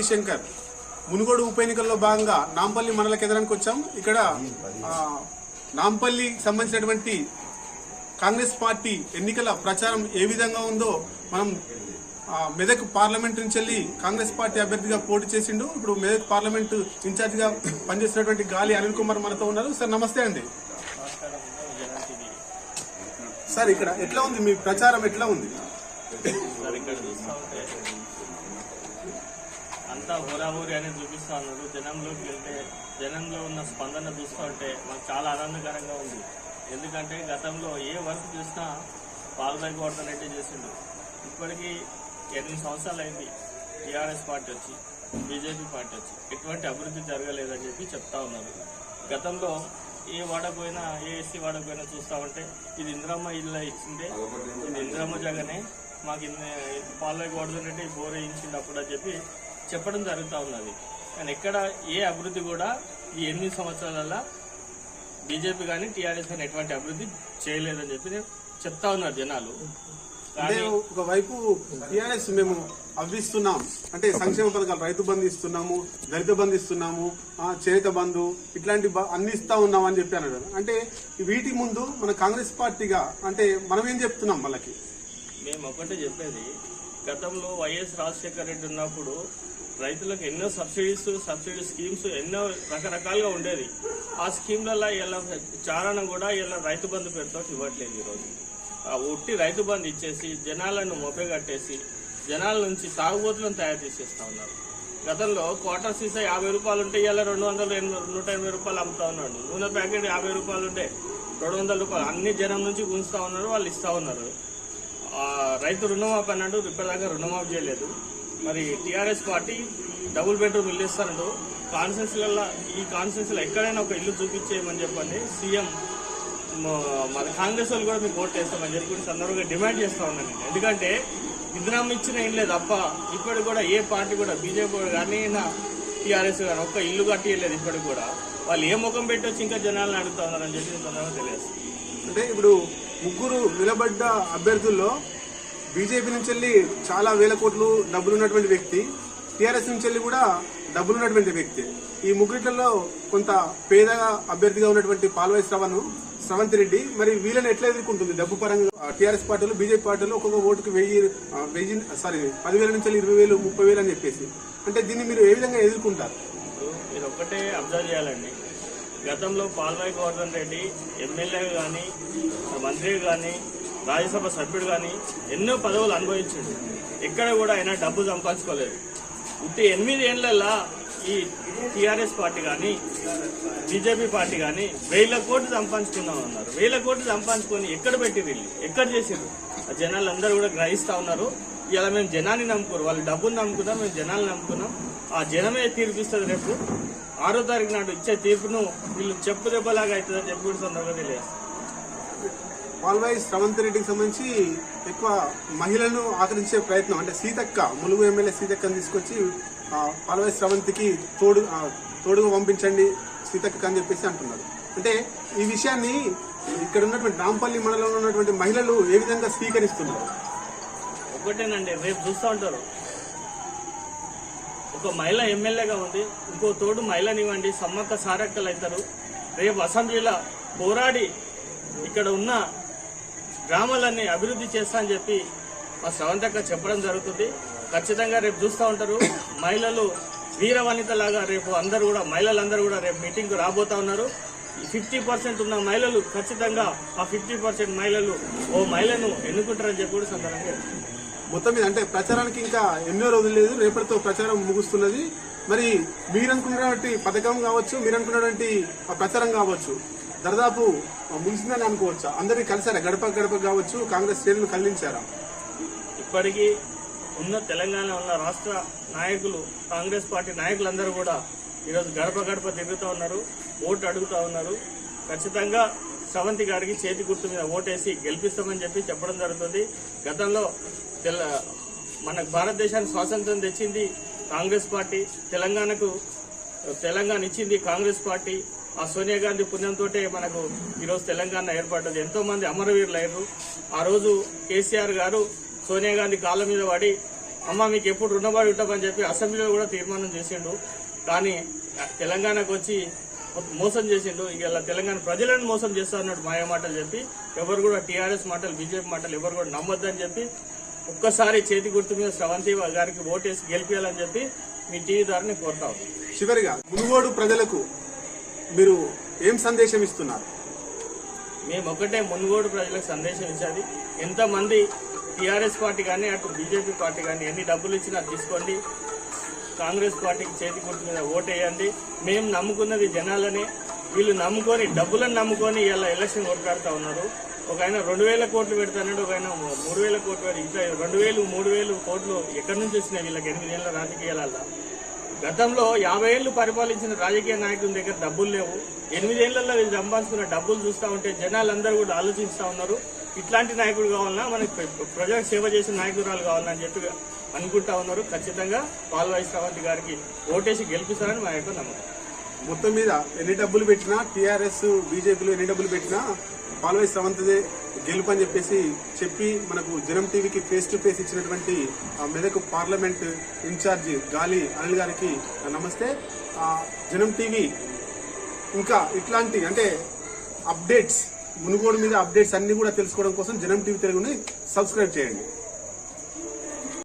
జయశంకర్. మునుగోడు ఉప ఎన్నికల్లో భాగంగా నాంపల్లి మండల కేంద్రానికి వచ్చాం. ఇక్కడ నాంపల్లి సంబంధించినటువంటి కాంగ్రెస్ పార్టీ ఎన్నికల ప్రచారం ఏ విధంగా ఉందో మనం మెదక్ పార్లమెంట్ నుంచి వెళ్ళి కాంగ్రెస్ పార్టీ అభ్యర్థిగా పోటీ చేసిండు. ఇప్పుడు మెదక్ పార్లమెంట్ ఇన్ఛార్జ్ గా పనిచేస్తున్నటువంటి గాలి అనిల్ కుమార్ మనతో ఉన్నారు. సార్ నమస్తే అండి. సార్ ఇక్కడ ఎట్లా ఉంది మీ ప్రచారం, ఎట్లా ఉంది? అంతా హోరాహోరీ అనేది చూపిస్తా ఉన్నారు. జనంలోకి వెళ్తే జనంలో ఉన్న స్పందన చూస్తూ ఉంటే మాకు చాలా ఆనందకరంగా ఉంది. ఎందుకంటే గతంలో ఏ వర్క్ చూసినా పాల్బాయి గౌడన్ రెడ్డి చేసిండు. ఇప్పటికీ 8 సంవత్సరాలు అయింది టీఆర్ఎస్ పార్టీ వచ్చి, బీజేపీ పార్టీ వచ్చి, ఎటువంటి అభివృద్ధి జరగలేదని చెప్పి చెప్తా ఉన్నారు. గతంలో ఏ వాడకపోయినా ఏ ఎస్సీ వాడకపోయినా చూస్తా ఉంటే ఇది ఇందిరమ్మ ఇల్లు ఇచ్చిందే, ఇది ఇందిరమ్మ జగనే, మాకు పాల్బాయి గౌడన్ రెడ్డి బోర్ వేయించింది అప్పుడు అని చెప్పి చెప్పడం జరుగుతూ ఉన్నది. కానీ ఎక్కడ ఏ అభివృద్ధి కూడా ఈ 8 సంవత్సరాల బీజేపీ కానీ టీఆర్ఎస్ కానీ ఎటువంటి అభివృద్ధి చేయలేదని చెప్పి చెప్తా ఉన్నారు జనాలు. అంటే ఒకవైపు టీఆర్ఎస్ మేము అవ్విస్తున్నాం అంటే సంక్షేమ పథకాలు, రైతు బంధు ఇస్తున్నాము, దళిత బంధు ఇస్తున్నాము, చేత బంధు, ఇట్లాంటి అన్ని ఇస్తా ఉన్నాం అని చెప్పి అన్నాడు. అంటే వీటి ముందు మన కాంగ్రెస్ పార్టీగా అంటే మనం ఏం చెప్తున్నాం వాళ్ళకి? మేము ఒకటే చెప్పేది, గతంలో వైఎస్ రాజశేఖర రెడ్డి ఉన్నప్పుడు రైతులకు ఎన్నో సబ్సిడీ స్కీమ్స్ ఎన్నో రకరకాలుగా ఉండేది. ఆ స్కీమ్లలో ఇలా చారణం కూడా ఇలా రైతు బంధు పేరుతో ఇవ్వట్లేదు. ఈరోజు ఒట్టి రైతు బంధు ఇచ్చేసి జనాలను మొప్పగట్టేసి జనాల నుంచి సాగుబోతులను తయారు చేసేస్తా ఉన్నారు. గతంలో క్వార్టర్ సీసా 50 రూపాయలు ఉంటే ఇలా 180 రూపాయలు అమ్ముతా ఉన్నాడు. నూనె ప్యాకెట్ 50 రూపాయలు ఉంటే 200 రూపాయలు అన్ని జనం నుంచి గుంజుతా ఉన్నారు, వాళ్ళు ఇస్తా ఉన్నారు. రైతు రుణమాఫీ అన్నాడు, ఇప్పటిదాకా రుణమాఫీ చేయలేదు. మరి టీఆర్ఎస్ పార్టీ డబుల్ బెడ్రూమ్ ఇల్లు ఇస్తానంటూ కాన్స్టిట్యూన్సీలలో ఈ కాన్స్టిట్యూన్సీలో ఎక్కడైనా ఒక ఇల్లు చూపించేయమని చెప్పండి సీఎం మన కాంగ్రెస్ వాళ్ళు కూడా మీకు ఓట్లు వేస్తామని చెప్పి సందర్భంగా డిమాండ్ చేస్తా ఉన్నాను. ఎందుకంటే ఇందిరమ్మ ఇచ్చిన ఇల్లే తప్ప ఇప్పటికి కూడా ఏ పార్టీ కూడా బీజేపీ కానీ టీఆర్ఎస్ కానీ ఒక్క ఇల్లు కట్టియలేదు. ఇప్పటికి కూడా వాళ్ళు ఏ ముఖం పెట్టి వచ్చి ఇంకా జనాలను అడుగుతా ఉన్నారని చెప్పి సందర్భంగా తెలియదు. అంటే ఇప్పుడు ముగ్గురు నిలబడ్డ అభ్యర్థుల్లో బీజేపీ నుంచి వెళ్ళి చాలా వేల కోట్లు డబ్బులు ఉన్నటువంటి వ్యక్తి, టీఆర్ఎస్ నుంచి వెళ్ళి కూడా డబ్బులు ఉన్నటువంటి వ్యక్తి. ఈ ముగ్గురిలో కొంత పేదగా అభ్యర్థిగా ఉన్నటువంటి పాల్వాయి శ్రవంత్ రెడ్డి, మరి వీళ్ళని ఎట్లా ఎదుర్కొంటుంది డబ్బు పరంగా? టీఆర్ఎస్ పార్టీలు బీజేపీ పార్టీలు ఒక్కొక్క ఓటుకు 10,000 నుంచి 20,000 30,000 అని చెప్పేసి, అంటే దీన్ని మీరు ఏ విధంగా ఎదుర్కొంటారు? మీరు ఒక్కటే అబ్జర్వ్ చేయాలండి. గతంలో పాల్వాయి గౌడన్ రెడ్డి ఎమ్మెల్యే కానీ మంత్రి కానీ రాజ్యసభ సభ్యుడు కానీ ఎన్నో పదవులు అనుభవించాడు. ఎక్కడ కూడా ఆయన డబ్బు సంపాదించుకోలేదు. ఉట్టి 8 ఏళ్లలో ఈ టీఆర్ఎస్ పార్టీ కానీ బీజేపీ పార్టీ కానీ 1,000 కోట్లు సంపాదించుకున్నామన్నారు. 1,000 కోట్లు సంపాదించుకొని ఎక్కడ పెట్టిరు, వీళ్ళు ఎక్కడ చేసిరు? ఆ జనాలు అందరూ కూడా గ్రహిస్తా ఉన్నారు. ఇలా మేము జనాన్ని నమ్ముకోరు, వాళ్ళు డబ్బును నమ్ముకున్నాం, మేము జనాన్ని నమ్ముకున్నాం. ఆ జనమే తీర్పిస్తుంది. రేపు 6వ తారీఖు నాడు ఇచ్చే తీర్పును వీళ్ళు చెప్పు దెబ్బలాగా అవుతుందని చెప్పి కూడా సందర్భంగా తెలియదు. పాల్వాయి శ్రవంత్ రెడ్డికి సంబంధించి ఎక్కువ మహిళలను ఆకర్షించే ప్రయత్నం, అంటే సీతక్క, ములుగు ఎమ్మెల్యే సీతక్కను తీసుకొచ్చి పాల్వాయి శ్రవంత్కి తోడుగా పంపించండి సీతక్క అని చెప్పేసి అంటున్నారు. అంటే ఈ విషయాన్ని ఇక్కడ ఉన్నటువంటి నాంపల్లి మండలంలో ఉన్నటువంటి మహిళలు ఏ విధంగా స్వీకరిస్తున్నారు? ఒకటేనండి, రేపు చూస్తూ ఉంటారు. ఒక మహిళ ఎమ్మెల్యేగా ఉంది, ఇంకో తోడు మహిళనివ్వండి, సమ్మక్క సారక్కలు అవుతారు. రేపు అసెంబ్లీలో పోరాడి ఇక్కడ ఉన్న గ్రామాలన్నీ అభివృద్ధి చేస్తా అని చెప్పి మా శ్రవంతక్క చెప్పడం జరుగుతుంది. ఖచ్చితంగా రేపు చూస్తూ ఉంటారు. మహిళలు వీర వనితలాగా రేపు అందరూ కూడా మహిళలందరూ కూడా రేపు మీటింగ్కు రాబోతా ఉన్నారు. 50% ఉన్న మహిళలు ఖచ్చితంగా ఆ 50% మహిళలు ఓ మహిళను ఎన్నుకుంటారని చెప్పి కూడా సందర్భంగా మొత్తం మీద అంటే ప్రచారానికి ఇంకా ఎన్నో రోజులు లేదు, రేపటితో ప్రచారం ముగుస్తున్నది. మరి మీరనుకున్నటువంటి పథకం కావచ్చు, మీరనుకున్నటువంటి ప్రచారం కావచ్చు, దాదాపు ముగిసిందని అనుకోవచ్చా? అందరినీ కలిసారా? గడప గడప కావచ్చు కాంగ్రెస్ శ్రేణులు కదిలించారా? ఇప్పటికీ ఉన్న తెలంగాణ ఉన్న రాష్ట్ర నాయకులు, కాంగ్రెస్ పార్టీ నాయకులందరూ కూడా ఈరోజు గడప గడప తిరుగుతూ ఉన్నారు, ఓటు అడుగుతూ ఉన్నారు. ఖచ్చితంగా శ్రవంతి గారికి చేతి గుర్తు మీద ఓటేసి గెలిపిస్తామని చెప్పి చెప్పడం జరుగుతుంది. గతంలో మనకు భారతదేశానికి స్వాతంత్రం తెచ్చింది కాంగ్రెస్ పార్టీ, తెలంగాణ ఇచ్చింది కాంగ్రెస్ పార్టీ. ఆ సోనియా గాంధీ పుణ్యంతో మనకు ఈరోజు తెలంగాణ ఏర్పడ్డది. ఎంతో మంది అమరవీరులు అయ్యారు. ఆ రోజు కేసీఆర్ గారు సోనియా గాంధీ కాళ్ళ మీద పడి అమ్మ మీకు ఎప్పుడు రుణపడి ఉంటామని చెప్పి అసెంబ్లీలో కూడా తీర్మానం చేసిండు. కానీ తెలంగాణకు వచ్చి మోసం చేసిండు. ఇలా తెలంగాణ ప్రజలను మోసం చేస్తా అన్నట్టు మాయ మాటలు చెప్పి ఎవరు కూడా టీఆర్ఎస్ మాటలు బీజేపీ మాటలు ఎవరు కూడా నమ్మొద్దని చెప్పి ఒక్కసారి చేతి గుర్తు మీద స్రవంతి గారికి ఓటేసి గెలిపించాలని చెప్పి మీ టీవీ ద్వారా నేను కోరుతా ఉన్నాను. చివరిగా మునుగోడు ప్రజలకు మీరు ఏం సందేశం ఇస్తున్నారు? మేము ఒకటే మునుగోడు ప్రజలకు సందేశం ఇచ్చేది, ఎంతమంది టీఆర్ఎస్ పార్టీ కానీ అటు బీజేపీ పార్టీ కానీ ఎన్ని డబ్బులు ఇచ్చినా తీసుకోండి, కాంగ్రెస్ పార్టీకి చేతి గుర్తు మీద ఓటేయండి. మేము నమ్ముకున్నది జనాలనే. వీళ్ళు నమ్ముకొని డబ్బులను నమ్ముకొని ఇలా ఎలక్షన్ కొట్లాడుతూ ఉన్నారు. ఒక ఆయన 2,000 కోట్లు పెడతాడు, ఒక ఆయన 3,000 కోట్లు పెడతాడు. ఇట్లా 2,000, 3,000 కోట్లు ఎక్కడి నుంచి వచ్చినాయి వీళ్ళకి 8 ఏళ్ల రాజకీయాలలో? గతంలో 50 ఏళ్లు పరిపాలించిన రాజకీయ నాయకుల దగ్గర డబ్బులు లేవు. 8 ఏళ్లలో వీళ్ళు సంపాదించుకున్న డబ్బులు చూస్తూ ఉంటే జనాలందరూ కూడా ఆలోచిస్తూ ఉన్నారు, ఇట్లాంటి నాయకుడు కావాలన్నా, మనకి ప్రజలకు సేవ చేసిన నాయకురాలు కావాలని చెప్పి అనుకుంటా ఉన్నారు. ఖచ్చితంగా పాల్వాయి శ్రవంతి గారికి ఓటేసి గెలిపిస్తారని మా యొక్క నమ్మకం. మొత్తం మీద ఎన్ని డబ్బులు పెట్టినా టీఆర్ఎస్ బీజేపీలో ఎన్ని డబ్బులు పెట్టినా పాల్వాయి శ్రవంతిదే గెలుపు అని చెప్పి మనకు జనం టీవీకి ఫేస్ టు ఫేస్ ఇచ్చినటువంటి మెదక్ పార్లమెంట్ ఇన్ఛార్జ్ గాలి అనిల్ గారికి నమస్తే. జనం టీవీ ఇంకా ఇట్లాంటి అంటే అప్డేట్స్, మునుగోడు మీద అప్డేట్స్ అన్ని కూడా తెలుసుకోవడం కోసం జనం టీవీ తెలుగుని సబ్స్క్రైబ్ చేయండి.